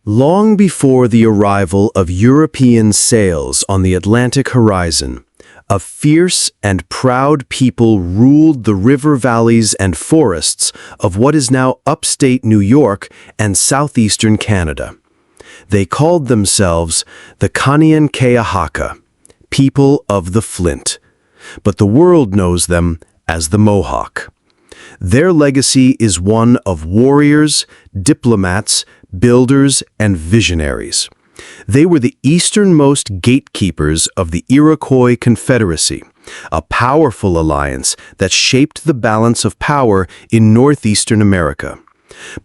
Long before the arrival of European sails on the Atlantic horizon, a fierce and proud people ruled the river valleys and forests of what is now upstate New York and southeastern Canada. They called themselves the Kanien'kehá, people of the Flint, but the world knows them as the Mohawk. Their legacy is one of warriors, diplomats, builders, and visionaries. They were the easternmost gatekeepers of the Iroquois Confederacy, a powerful alliance that shaped the balance of power in northeastern America.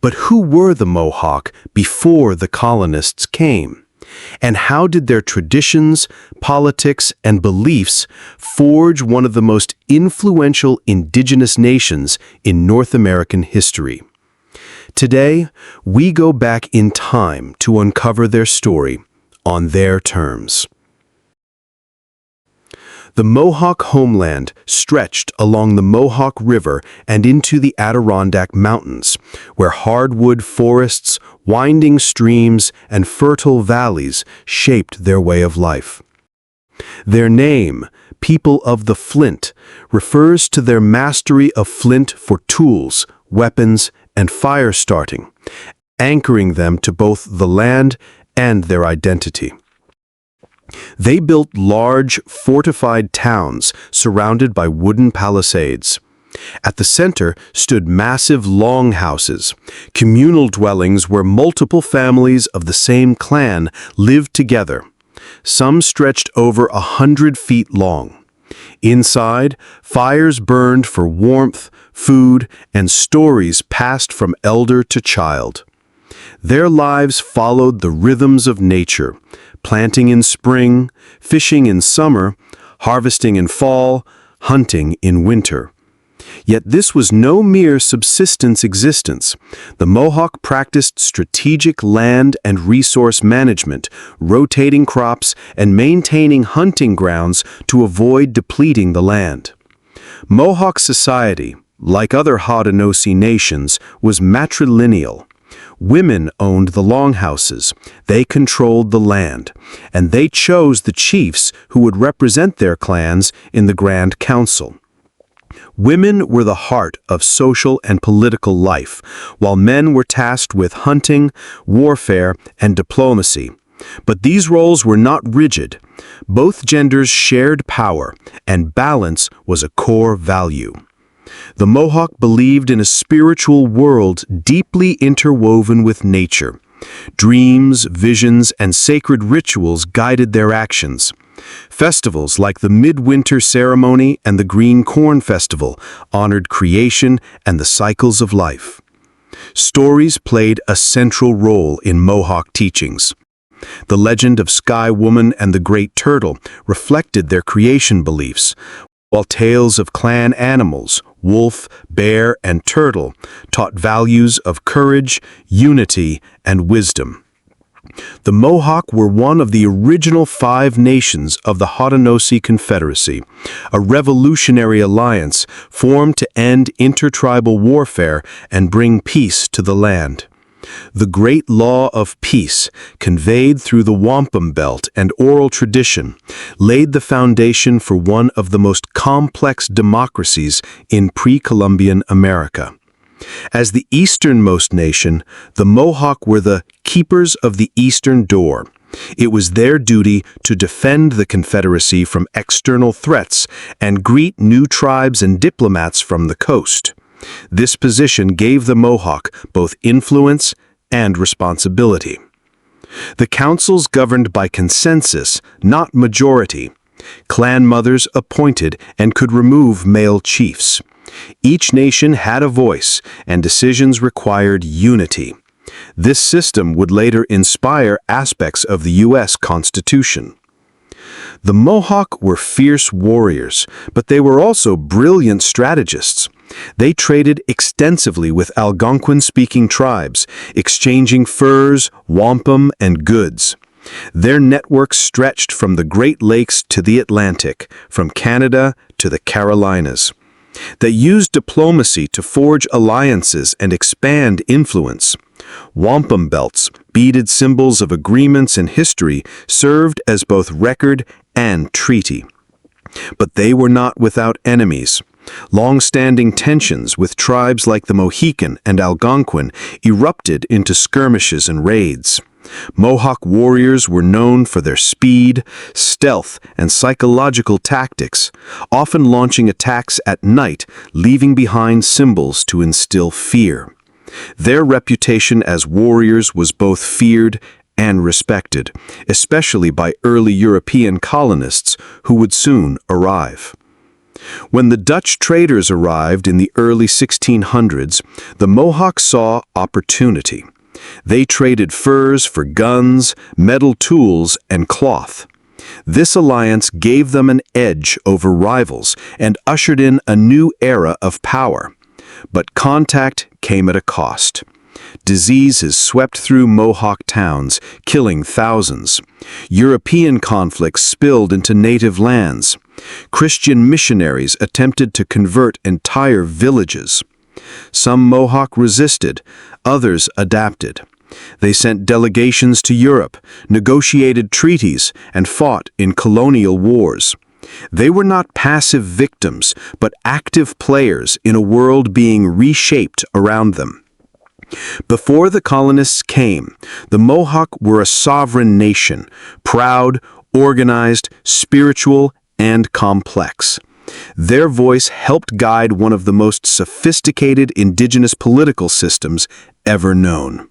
But who were the Mohawk before the colonists came? And how did their traditions, politics, and beliefs forge one of the most influential indigenous nations in North American history? Today, we go back in time to uncover their story on their terms. The Mohawk homeland stretched along the Mohawk River and into the Adirondack Mountains, where hardwood forests, winding streams, and fertile valleys shaped their way of life. Their name, People of the Flint, refers to their mastery of flint for tools, weapons, and fire starting, anchoring them to both the land and their identity. They built large, fortified towns surrounded by wooden palisades. At the center stood massive longhouses, communal dwellings where multiple families of the same clan lived together. Some stretched over 100 feet long. Inside, fires burned for warmth, food, and stories passed from elder to child. Their lives followed the rhythms of nature, planting in spring, fishing in summer, harvesting in fall, hunting in winter. Yet this was no mere subsistence existence. The Mohawk practiced strategic land and resource management, rotating crops and maintaining hunting grounds to avoid depleting the land. Mohawk society, like other Haudenosaunee nations, was matrilineal. Women owned the longhouses, they controlled the land, and they chose the chiefs who would represent their clans in the Grand Council. Women were the heart of social and political life, while men were tasked with hunting, warfare, and diplomacy. But these roles were not rigid. Both genders shared power, and balance was a core value. The Mohawk believed in a spiritual world deeply interwoven with nature. Dreams, visions, and sacred rituals guided their actions. Festivals like the Midwinter Ceremony and the Green Corn Festival honored creation and the cycles of life. Stories played a central role in Mohawk teachings. The legend of Sky Woman and the Great Turtle reflected their creation beliefs, while tales of clan animals, wolf, bear, and turtle, taught values of courage, unity, and wisdom. The Mohawk were one of the original 5 nations of the Haudenosaunee Confederacy, a revolutionary alliance formed to end intertribal warfare and bring peace to the land. The great law of peace, conveyed through the wampum belt and oral tradition, laid the foundation for one of the most complex democracies in pre-Columbian America. As the easternmost nation, the Mohawk were the keepers of the eastern door. It was their duty to defend the Confederacy from external threats and greet new tribes and diplomats from the coast. This position gave the Mohawk both influence and responsibility. The councils governed by consensus, not majority. Clan mothers appointed and could remove male chiefs. Each nation had a voice, and decisions required unity. This system would later inspire aspects of the U.S. Constitution. The Mohawk were fierce warriors, but they were also brilliant strategists. They traded extensively with Algonquin-speaking tribes, exchanging furs, wampum, and goods. Their network stretched from the Great Lakes to the Atlantic, from Canada to the Carolinas. They used diplomacy to forge alliances and expand influence. Wampum belts, beaded symbols of agreements and history, served as both record and treaty. But they were not without enemies. Long-standing tensions with tribes like the Mohican and Algonquin erupted into skirmishes and raids. Mohawk warriors were known for their speed, stealth, and psychological tactics, often launching attacks at night, leaving behind symbols to instill fear. Their reputation as warriors was both feared and respected, especially by early European colonists who would soon arrive. When the Dutch traders arrived in the early 1600s, the Mohawks saw opportunity. They traded furs for guns, metal tools, and cloth. This alliance gave them an edge over rivals and ushered in a new era of power. But contact came at a cost. Diseases swept through Mohawk towns, killing thousands. European conflicts spilled into native lands. Christian missionaries attempted to convert entire villages. Some Mohawk resisted, others adapted. They sent delegations to Europe, negotiated treaties, and fought in colonial wars. They were not passive victims, but active players in a world being reshaped around them. Before the colonists came, the Mohawk were a sovereign nation, proud, organized, spiritual, and complex. Their voice helped guide one of the most sophisticated indigenous political systems ever known.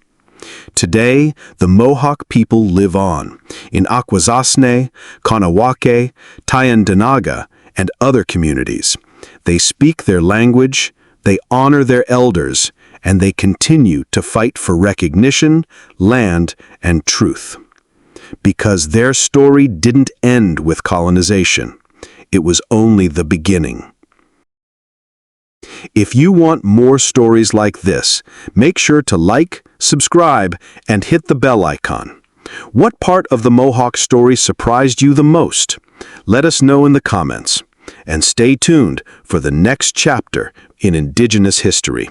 Today, the Mohawk people live on in Akwesasne, Kahnawake, Tyendinaga, and other communities. They speak their language, they honor their elders, and they continue to fight for recognition, land, and truth. Because their story didn't end with colonization. It was only the beginning. If you want more stories like this, make sure to like, subscribe, and hit the bell icon. What part of the Mohawk story surprised you the most? Let us know in the comments. And stay tuned for the next chapter in Indigenous history.